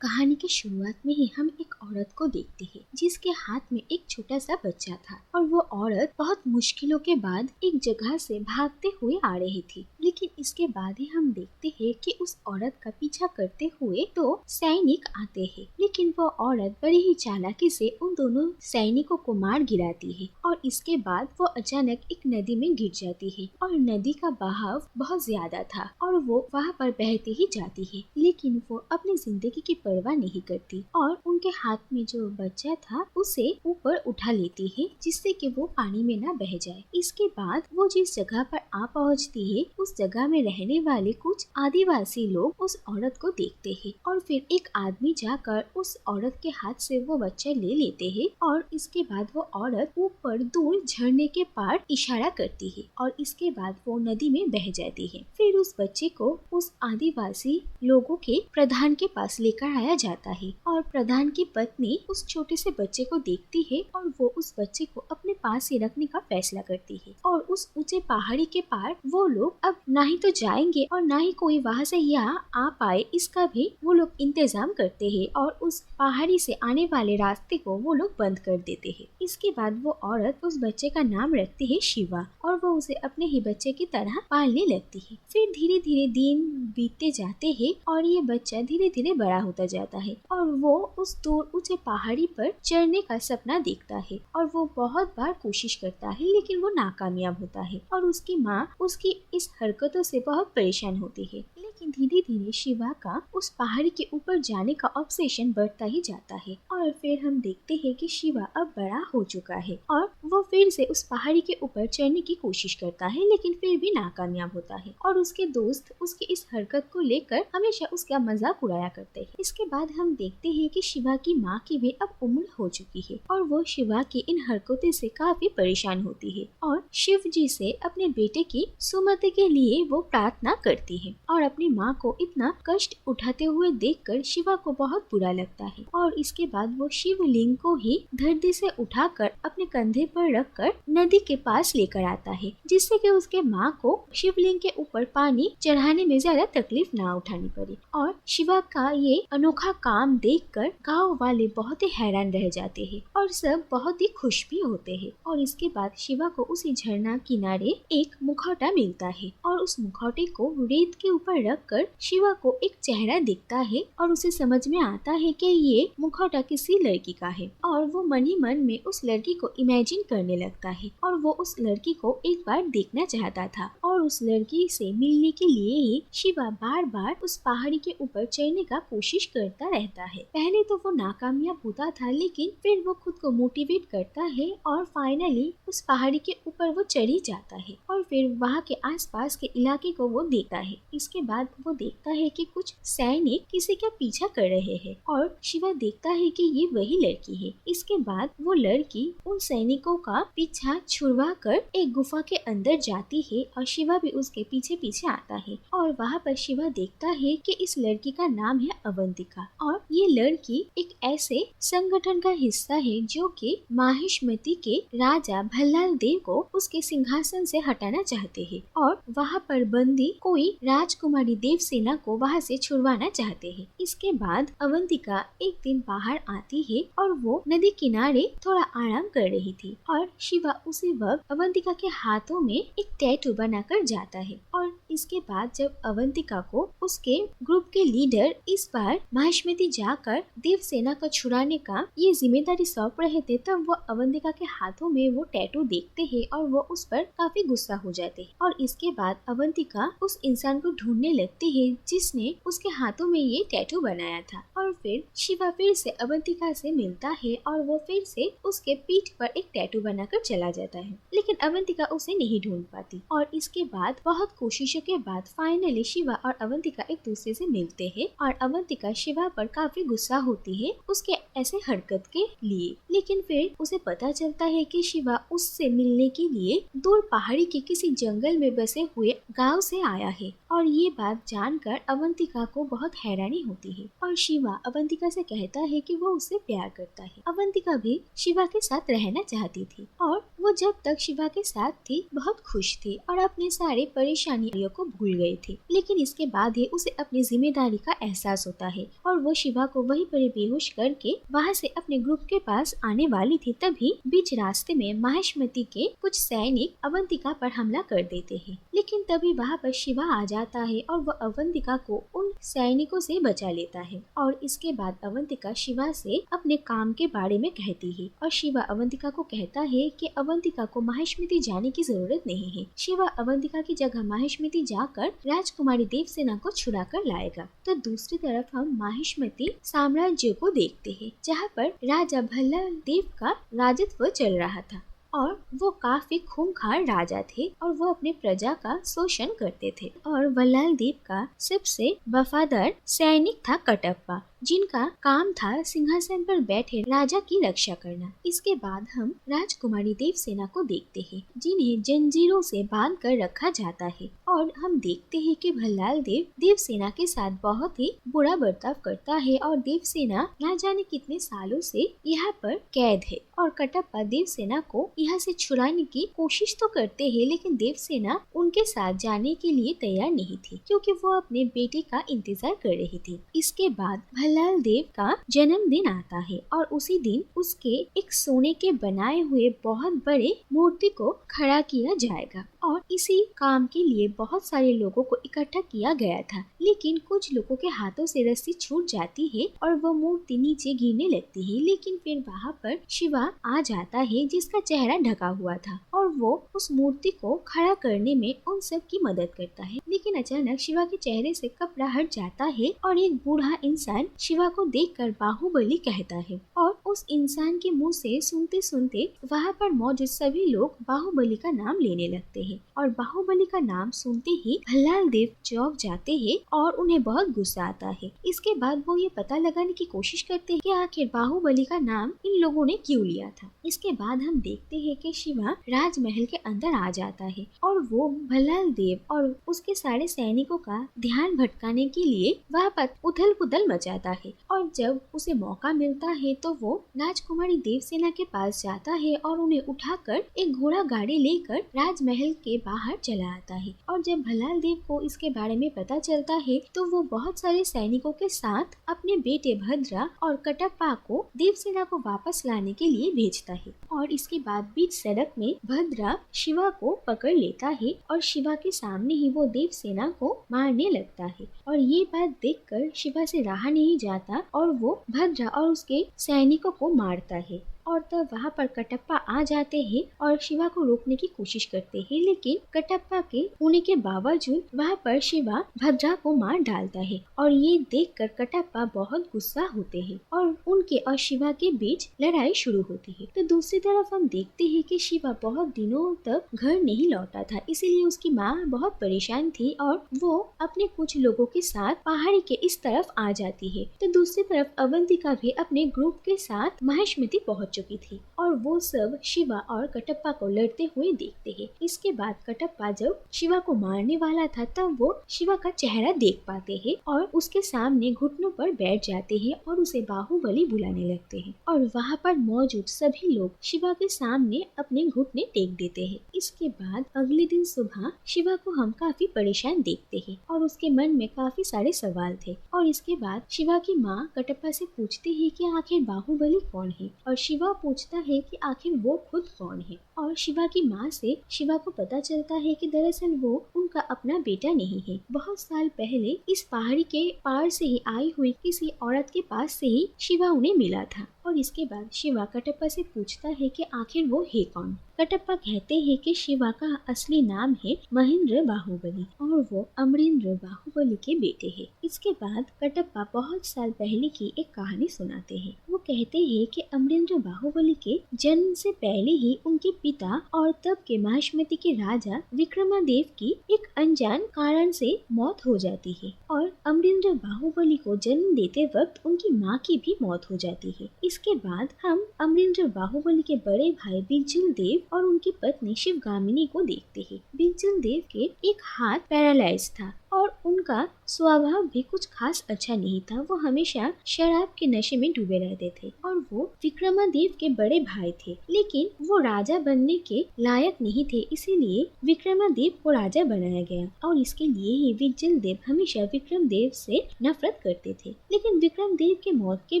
कहानी की शुरुआत में ही हम एक औरत को देखते हैं जिसके हाथ में एक छोटा सा बच्चा था और वो औरत बहुत मुश्किलों के बाद एक जगह से भागते हुए आ रही थी। लेकिन इसके बाद ही हम देखते हैं कि उस औरत का पीछा करते हुए तो सैनिक आते हैं, लेकिन वो औरत बड़ी ही चालाकी से उन दोनों सैनिकों को मार गिराती है और इसके बाद वो अचानक एक नदी में गिर जाती है और नदी का बहाव बहुत ज्यादा था और वो वहाँ पर बहती ही जाती है। लेकिन वो अपनी जिंदगी की परवाह नहीं करती और उनके हाथ में जो बच्चा था उसे ऊपर उठा लेती है जिससे कि वो पानी में ना बह जाए। इसके बाद वो जिस जगह पर आ पहुंचती है उस जगह में रहने वाले कुछ आदिवासी लोग उस औरत को देखते हैं और फिर एक आदमी जाकर उस औरत के हाथ से वो बच्चा ले लेते हैं और इसके बाद वो औरत ऊपर दूर झरने के पार इशारा करती है और इसके बाद वो नदी में बह जाती है। फिर उस बच्चे को उस आदिवासी लोगों के प्रधान के पास लेकर आया जाता है और प्रधान की पत्नी उस छोटे से बच्चे को देखती है और वो उस बच्चे को अपने पास ही रखने का फैसला करती है और उस ऊंचे पहाड़ी के पार वो लोग अब ना ही तो जाएंगे और ना ही कोई वहाँ से यहाँ आ पाए इसका भी वो लोग इंतजाम करते हैं और उस पहाड़ी से आने वाले रास्ते को वो लोग बंद कर देते हैं। इसके बाद वो औरत उस बच्चे का नाम रखती है शिवा और वो उसे अपने ही बच्चे की तरह पालने लगती है। फिर धीरे धीरे दिन बीतते जाते हैं और ये बच्चा धीरे धीरे बड़ा होता जाता है और वो उस दूर ऊंचे पहाड़ी पर चढ़ने का सपना देखता है और वो बहुत बार कोशिश करता है लेकिन वो नाकामयाब होता है और उसकी माँ उसकी इस हरकतों से बहुत परेशान होती है। लेकिन धीरे धीरे शिवा का उस पहाड़ी के ऊपर जाने का ऑब्सेशन बढ़ता ही जाता है और फिर हम देखते हैं कि शिवा अब बड़ा हो चुका है और वो फिर से उस पहाड़ी के ऊपर चढ़ने की कोशिश करता है लेकिन फिर भी नाकामयाब होता है और उसके दोस्त उसकी इस हरकत को लेकर हमेशा उसका मजाक उड़ाया करते हैं। इसके बाद हम देखते हैं कि शिवा की माँ की भी अब उम्र हो चुकी है और वो शिवा की इन हरकतों से काफी परेशान होती है और शिव जी से अपने बेटे की सुमति के लिए वो प्रार्थना करती है और अपनी माँ को इतना कष्ट उठाते हुए देखकर शिवा को बहुत बुरा लगता है और इसके बाद वो शिवलिंग को ही धरती से उठाकर अपने कंधे पर रखकर नदी के पास लेकर आता है जिससे कि उसके माँ को शिवलिंग के ऊपर पानी चढ़ाने में ज्यादा तकलीफ ना उठानी पड़ी। और शिवा का ये अनोखा काम देखकर गांव वाले बहुत ही हैरान रह जाते हैं और सब बहुत ही खुश भी होते हैं। और इसके बाद शिवा को उसी झरना किनारे एक मुखौटा मिलता है और उस मुखौटे को रेत के ऊपर रखकर शिवा को एक चेहरा दिखता है और उसे समझ में आता है कि ये मुखौटा किसी लड़की का है और वो मन ही मन में उस लड़की को इमेजिन करने लगता है और वो उस लड़की को एक बार देखना चाहता था और उस लड़की से मिलने के लिए ही शिवा बार बार उस पहाड़ी के ऊपर चढ़ने का कोशिश करता रहता है। पहले तो वो नाकामयाब होता था लेकिन फिर वो खुद को मोटिवेट करता है और फाइनली उस पहाड़ी के ऊपर वो चढ़ ही जाता है और फिर वहाँ के आसपास के इलाके को वो देखता है। इसके बाद वो देखता है कि कुछ सैनिक किसी का पीछा कर रहे हैं और शिवा देखता है कि ये वही लड़की है। इसके बाद वो लड़की उन सैनिकों का पीछा छुड़वा कर एक गुफा के अंदर जाती है और शिवा भी उसके पीछे पीछे आता है और वहाँ पर शिवा देखता है कि इस लड़की का नाम है अवंतिका और ये लड़की एक ऐसे संगठन का हिस्सा है जो कि माहिष्मति के राजा भल्लाल देव को उसके सिंहासन से हटाना चाहते हैं और वहाँ पर बंदी कोई राजकुमारी देवसेना को वहाँ से छुड़वाना चाहते हैं। इसके बाद अवंतिका एक दिन बाहर आती है और वो नदी किनारे थोड़ा आराम कर रही थी और शिवा उसी वक्त अवंतिका के हाथों में एक टैटू बनाकर जाता है और इसके बाद जब अवंतिका को उसके ग्रुप के लीडर इस बार माहिष्मति जाकर देवसेना को छुड़ाने का ये जिम्मेदारी सौंप रहे थे तब वो अवंतिका के हाथों में वो टैटू देखते हैं और वो उस पर काफी गुस्सा हो जाते हैं और इसके बाद अवंतिका उस इंसान को ढूंढने लगती है जिसने उसके हाथों में ये टैटू बनाया था और फिर शिवा फिर से अवंतिका से मिलता है और वो फिर से उसके पीठ पर एक टैटू बनाकर चला जाता है लेकिन अवंतिका उसे नहीं ढूंढ पाती और इसके बाद बहुत कोशिशों के बाद फाइनली शिवा और अवंतिका एक दूसरे से मिलते हैं और अवंतिका शिवा पर काफी गुस्सा होती है उसके ऐसे हरकत के लिए। लेकिन फिर उसे पता चलता है कि शिवा उससे मिलने के लिए दूर पहाड़ी के किसी जंगल में बसे हुए गांव से आया है और ये बात जानकर अवंतिका को बहुत हैरानी होती है और शिवा अवंतिका से कहता है कि वो उससे प्यार करता है। अवंतिका भी शिवा के साथ रहना चाहती थी और वो जब तक शिवा के साथ थी बहुत खुश थी और अपने सारे परेशानियों को भूल गई थी। लेकिन इसके बाद ही उसे अपनी जिम्मेदारी का एहसास होता है और वो शिवा को वहीं पर बेहोश करके वहाँ से अपने ग्रुप के पास आने वाली थी। तभी बीच रास्ते में माहिष्मति के कुछ सैनिक अवंतिका पर हमला कर देते हैं, लेकिन तभी वहाँ पर शिवा आ जाता है और वो अवंतिका को उन सैनिकों से बचा लेता है। और इसके बाद अवंतिका शिवा से अपने काम के बारे में कहती है और शिवा अवंतिका को कहता है कि अवंतिका को माहिष्मति जाने की जरूरत नहीं है। शिवा अवंतिका की जगह माहिष्मति जाकर राजकुमारी देवसेना को छुड़ा कर लाएगा। तो दूसरी तरफ हम माहिष्मति साम्राज्य को देखते हैं, जहाँ पर राजा भल्लाल देव का राजत्व चल रहा था और वो काफी खूंखार राजा थे और वो अपने प्रजा का शोषण करते थे। और भल्लाल देव का सबसे वफादार सैनिक था कटप्पा, जिनका काम था सिंहासन पर बैठे राजा की रक्षा करना। इसके बाद हम राजकुमारी देवसेना को देखते हैं, जिन्हें जंजीरों से बांध कर रखा जाता है और हम देखते हैं कि भल्लाल देव देवसेना के साथ बहुत ही बुरा बर्ताव करता है और देवसेना न जाने कितने सालों से यहाँ पर कैद है। और कटप्पा देवसेना को यहाँ से छुड़ाने की कोशिश तो करते हैं, लेकिन देवसेना उनके साथ जाने के लिए तैयार नहीं थी, क्योंकि वो अपने बेटे का इंतजार कर रही थी। इसके बाद भल्लाल देव का जन्मदिन आता है और उसी दिन उसके एक सोने के बनाए हुए बहुत बड़े मूर्ति को खड़ा किया जाएगा और इसी काम के लिए बहुत सारे लोगों को इकट्ठा किया गया था। लेकिन कुछ लोगों के हाथों से रस्सी छूट जाती है और वो मूर्ति नीचे गिरने लगती है। लेकिन फिर वहाँ पर शिवा आ जाता है, जिसका चेहरा ढका हुआ था और वो उस मूर्ति को खड़ा करने में उन सब की मदद करता है। लेकिन अचानक शिवा के चेहरे से कपड़ा हट जाता है और एक बूढ़ा इंसान शिवा को देखकर बाहुबली कहता है और उस इंसान के मुंह से सुनते सुनते वहाँ पर मौजूद सभी लोग बाहुबली का नाम लेने लगते हैं। और बाहुबली का नाम सुनते ही भल्लाल देव चौंक जाते हैं और उन्हें बहुत गुस्सा आता है। इसके बाद वो ये पता लगाने की कोशिश करते हैं कि आखिर बाहुबली का नाम इन लोगों ने क्यों लिया था। इसके बाद हम देखते हैं कि शिवा राजमहल के अंदर आ जाता है और वो भल्लाल देव और उसके सारे सैनिकों का ध्यान भटकाने के लिए वहाँ पर उथल पुथल मचाता है। और जब उसे मौका मिलता है तो वो राजकुमारी देवसेना के पास जाता है और उन्हें उठाकर एक घोड़ा गाड़ी लेकर राजमहल के बाहर चला आता है। और जब भल्लाल देव को इसके बारे में पता चलता है तो वो बहुत सारे सैनिकों के साथ अपने बेटे भद्रा और कटप्पा को देवसेना को वापस लाने के लिए भेजता है। और इसके बाद बीच सड़क में भद्रा शिवा को पकड़ लेता है और शिवा के सामने ही वो देवसेना को मारने लगता है। और ये बात देखकर शिवा से रहा नहीं जाता और वो भद्रा और उसके सैनिकों को मारता है। और तब वहाँ पर कटप्पा आ जाते हैं और शिवा को रोकने की कोशिश करते हैं, लेकिन कटप्पा के होने के बावजूद वहाँ पर शिवा भद्रा को मार डालता है। और ये देखकर कटप्पा बहुत गुस्सा होते हैं और उनके और शिवा के बीच लड़ाई शुरू होती है। तो दूसरी तरफ हम देखते हैं कि शिवा बहुत दिनों तक घर नहीं लौटा था, इसीलिए उसकी माँ बहुत परेशान थी और वो अपने कुछ लोगों के साथ पहाड़ी के इस तरफ आ जाती है। तो दूसरी तरफ अवंतिका भी अपने ग्रुप के साथ माहिष्मति पहुँच चुकी थी और वो सब शिवा और कटप्पा को लड़ते हुए देखते हैं। इसके बाद कटप्पा जब शिवा को मारने वाला था तब वो शिवा का चेहरा देख पाते हैं और उसके सामने घुटनों पर बैठ जाते हैं और उसे बाहुबली बुलाने लगते हैं। और वहाँ पर मौजूद सभी लोग शिवा के सामने अपने घुटने टेक देते हैं। इसके बाद अगले दिन सुबह शिवा को हम काफी परेशान देखते हैं और उसके मन में काफी सारे सवाल थे। और इसके बाद शिवा की माँ कटप्पा से पूछती है कि आखिर बाहुबली कौन है और शिवा पूछता है कि आखिर वो खुद कौन है। और शिवा की माँ से शिवा को पता चलता है कि दरअसल वो उनका अपना बेटा नहीं है। बहुत साल पहले इस पहाड़ी के पार से ही आई हुई किसी औरत के पास से ही शिवा उन्हें मिला था। और इसके बाद शिवा कटप्पा से पूछता है कि आखिर वो है कौन। कटप्पा कहते हैं कि शिवा का असली नाम है महेंद्र बाहुबली और वो अमरेंद्र बाहुबली के बेटे हैं। इसके बाद कटप्पा बहुत साल पहले की एक कहानी सुनाते हैं। वो कहते हैं कि अमरेंद्र बाहुबली के जन्म से पहले ही उनके पिता और तब के माहिष्मति के राजा विक्रमादेव की एक अनजान कारण से मौत हो जाती है और अमरेंद्र बाहुबली को जन्म देते वक्त उनकी माँ की भी मौत हो जाती है। इसके बाद हम अमरेंद्र बाहुबली के बड़े भाई बिरजुल देव और उनकी पत्नी शिवगामिनी को देखते हैं। बिरजुल देव के एक हाथ पैरालाइज था और उनका स्वभाव भी कुछ खास अच्छा नहीं था। वो हमेशा शराब के नशे में डूबे रहते थे और वो विक्रमादित्य के बड़े भाई थे, लेकिन वो राजा बनने के लायक नहीं थे, इसीलिए विक्रमादित्य को राजा बनाया गया और इसके लिए ही विजयदेव हमेशा विक्रमदेव से नफरत करते थे। लेकिन विक्रमदेव के मौत के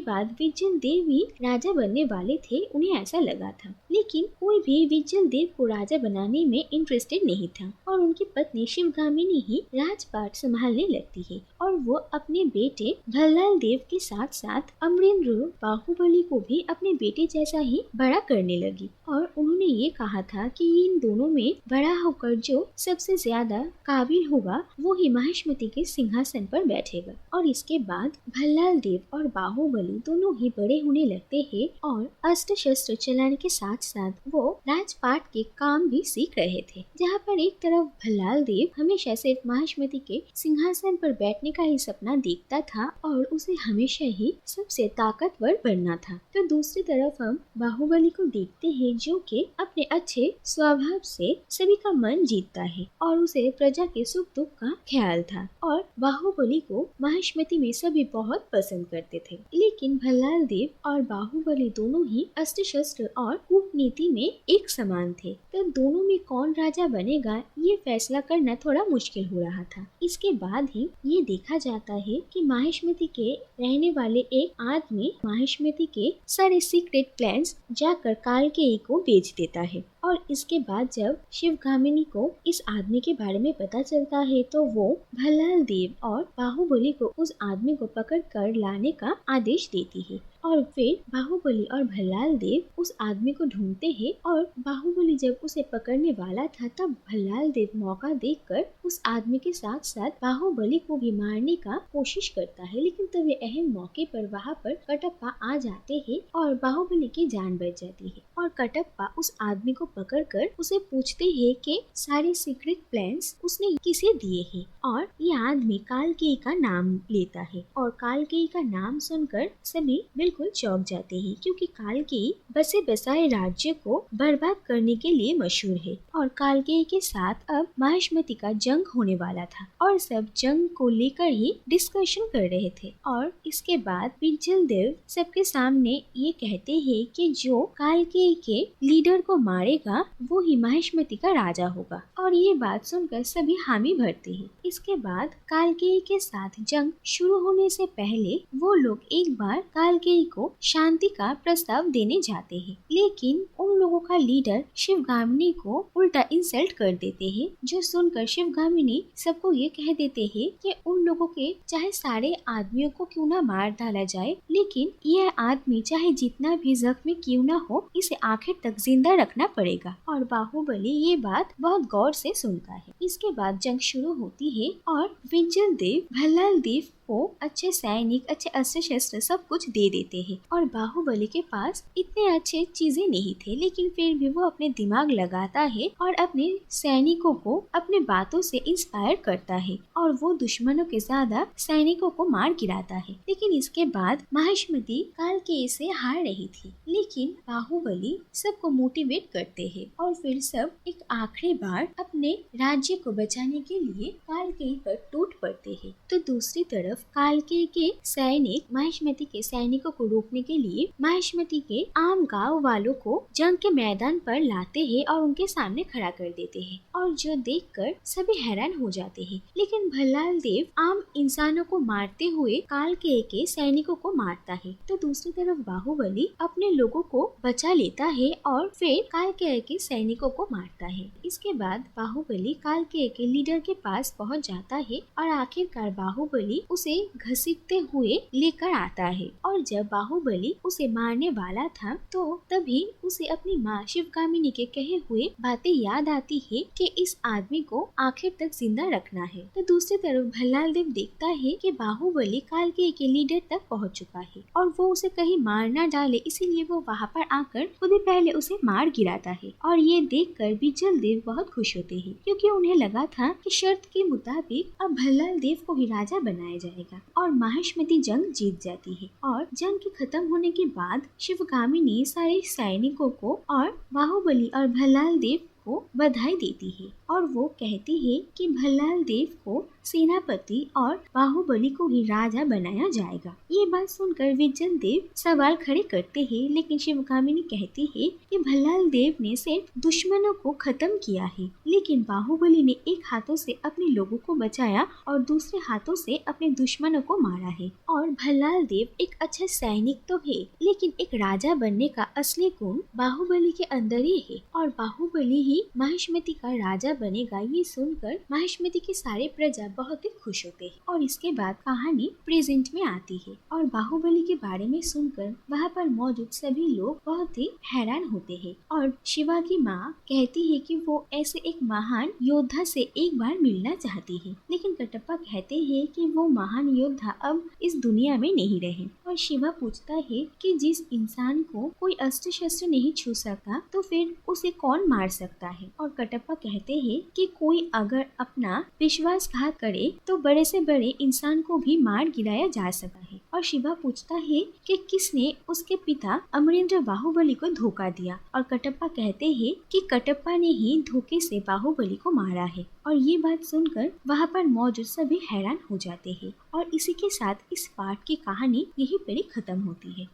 बाद विजयदेव ही राजा बनने वाले थे, उन्हें ऐसा लगा था। लेकिन कोई भी विजयदेव को राजा बनाने में इंटरेस्टेड नहीं था और उनकी पत्नी शिवगामिनी ही राजपाट संभालने लगती है और वो अपने बेटे भल्लाल देव के साथ साथ अमरेंद्र बाहुबली को भी अपने बेटे जैसा ही बड़ा करने लगी और उन्होंने ये कहा था कि इन दोनों में बड़ा होकर जो सबसे ज्यादा काबिल होगा वो ही महिष्मति के सिंहासन पर बैठेगा। और इसके बाद भल्लाल देव और बाहुबली दोनों ही बड़े होने लगते हैं और अस्त्र शस्त्र चलाने के साथ साथ वो राजपाट के काम भी सीख रहे थे। जहाँ पर एक तरफ भल्लाल देव हमेशा सिर्फ महिष्मति के सिंहासन पर बैठने का ही सपना देखता था और उसे हमेशा ही सबसे ताकतवर बनना था, तो दूसरी तरफ हम बाहुबली को देखते हैं जो कि अपने अच्छे स्वभाव से सभी का मन जीतता है और उसे प्रजा के सुख दुख का ख्याल था और बाहुबली को महिष्मति में सभी बहुत पसंद करते थे। लेकिन भल्लाल देव और बाहुबली दोनों ही अस्त्र शस्त्र और कूटनीति में एक समान थे, तो दोनों में कौन राजा बनेगा ये फैसला करना थोड़ा मुश्किल हो रहा था। इसके बाद ही ये देखा जाता है कि महिष्मति के रहने वाले एक आदमी महिष्मति के सारे सीक्रेट प्लान्स जाकर कालकेयी को बेच देता है और इसके बाद जब शिवगामिनी को इस आदमी के बारे में पता चलता है तो वो भल्लाल देव और बाहुबली को उस आदमी को पकड़ कर लाने का आदेश देती है और फिर बाहुबली और भल्लाल देव उस आदमी को ढूंढते हैं और बाहुबली जब उसे पकड़ने वाला था तब भल्लाल देव मौका देखकर उस आदमी के साथ साथ बाहुबली को भी मारने का कोशिश करता है। लेकिन तभी अहम मौके पर वहाँ पर कटप्पा आ जाते हैं और बाहुबली की जान बच जाती है और कटप्पा उस आदमी को पकड़कर उसे पूछते हैं कि सारे सीक्रेट प्लान्स उसने किसे दिए हैं और ये आदमी कालकेयी का नाम लेता है और कालकेयी का नाम सुनकर सभी बिल्कुल चौंक जाते हैं क्योंकि कालकेयी बसे बसाए राज्य को बर्बाद करने के लिए मशहूर है और कालकेयी के साथ अब महिष्मति का जंग होने वाला था और सब जंग को लेकर ही डिस्कशन कर रहे थे। और इसके बाद विजयदेव सबके सामने ये कहते हैं कि जो कालकेयी के लीडर को मारेगा वो ही महिष्मति का राजा होगा और ये बात सुनकर सभी हामी भरते हैं। इसके बाद कालकेयी के साथ जंग शुरू होने से पहले वो लोग एक बार कालकेयी को शांति का प्रस्ताव देने जाते हैं, लेकिन उन लोगों का लीडर शिवगामिनी को उल्टा इंसल्ट कर देते हैं, जो सुनकर शिवगामिनी सबको ये कह देते हैं कि उन लोगों के चाहे सारे आदमियों को क्यों ना मार डाला जाए, लेकिन यह आदमी चाहे जितना भी जख्मी क्यों ना हो इसे आखिर तक जिंदा रखना पड़ेगा। और बाहुबली ये बात बहुत गौर से सुनता है। इसके बाद जंग शुरू होती है और विजयदेव भल्लाल देव को अच्छे सैनिक, अच्छे अस्त्र शस्त्र सब कुछ दे देते हैं और बाहुबली के पास इतने अच्छे चीजें नहीं थे, लेकिन फिर भी वो अपने दिमाग लगाता है और अपने सैनिकों को अपने बातों से इंस्पायर करता है और वो दुश्मनों के ज्यादा सैनिकों को मार गिराता है। लेकिन इसके बाद महिष्मति कालकेयी से हार रही थी, लेकिन बाहुबली सबको मोटिवेट करते हैं और फिर सब एक आखिरी बार अपने राज्य को बचाने के लिए कालकेयी पर टूट पड़ते हैं। तो दूसरी तरफ कालकेयी के सैनिक महिष्मति के सैनिकों को रोकने के लिए महिष्मति के आम गांव वालों को जंग के मैदान पर लाते हैं और उनके सामने खड़ा कर देते हैं और जो देखकर सभी हैरान हो जाते हैं। लेकिन भल्लाल देव आम इंसानों को मारते हुए कालकेयी के सैनिकों को मारता है, तो दूसरी तरफ बाहुबली अपने लोगों को बचा लेता है और फिर कालकेयी के सैनिकों को मारता है। इसके बाद बाहुबली कालकेयी के लीडर के पास पहुंच जाता है और आखिरकार बाहुबली उसे घसीटते हुए लेकर आता है और जब बाहुबली उसे मारने वाला था तो तभी उसे अपनी माँ शिवगामिनी के कहे हुए बातें याद आती है कि इस आदमी को आखिर तक जिंदा रखना है। तो दूसरी तरफ भल्लाल देव देखता है कि बाहुबली कालकेयी के लीडर तक पहुंच चुका है और वो उसे कहीं मार न डाले, इसीलिए वो वहाँ पर आकर खुद ही पहले उसे मार गिराता है और ये देखकर विजयदेव बहुत खुश होते हैं क्योंकि उन्हें लगा था कि शर्त के मुताबिक अब भल्लाल देव को ही राजा बनाया जाएगा और महिष्मति जंग जीत जाती है। और जंग के खत्म होने के बाद शिवगामिनी सारे सैनिकों को और बाहुबली और भल्लाल देव को बधाई देती है और वो कहती है कि भल्लाल देव को सेनापति और बाहुबली को ही राजा बनाया जाएगा। ये बात सुनकर विजन देव सवाल खड़े करते हैं, लेकिन शिवगामिनी कहती है कि भल्लाल देव ने सिर्फ दुश्मनों को खत्म किया है, लेकिन बाहुबली ने एक हाथों से अपने लोगों को बचाया और दूसरे हाथों से अपने दुश्मनों को मारा है। और भल्लाल देव एक अच्छा सैनिक तो है, लेकिन एक राजा बनने का असली गुण बाहुबली के अंदर ही है और बाहुबली ही महिष्मति का राजा बनेगा। ये सुनकर महिष्मति के सारे प्रजा बहुत ही खुश होते हैं और इसके बाद कहानी प्रेजेंट में आती है और बाहुबली के बारे में सुनकर वहाँ पर मौजूद सभी लोग बहुत ही हैरान होते हैं और शिवा की माँ कहती है कि वो ऐसे एक महान योद्धा से एक बार मिलना चाहती है, लेकिन कटप्पा कहते हैं कि वो महान योद्धा अब इस दुनिया में नहीं रहे। और शिवा पूछता है कि जिस इंसान को कोई अस्त्र शस्त्र नहीं छू सकता तो फिर उसे कौन मार सकता है। और कटप्पा कहते हैं कि कोई अगर अपना विश्वासघात करे तो बड़े से बड़े इंसान को भी मार गिराया जा सकता है। और शिवा पूछता है कि किसने उसके पिता अमरेंद्र बाहुबली को धोखा दिया और कटप्पा कहते हैं कि कटप्पा ने ही धोखे से बाहुबली को मारा है। और ये बात सुनकर वहाँ पर मौजूद सभी हैरान हो जाते हैं और इसी के साथ इस पार्ट की कहानी यहीं पर ही खत्म होती है।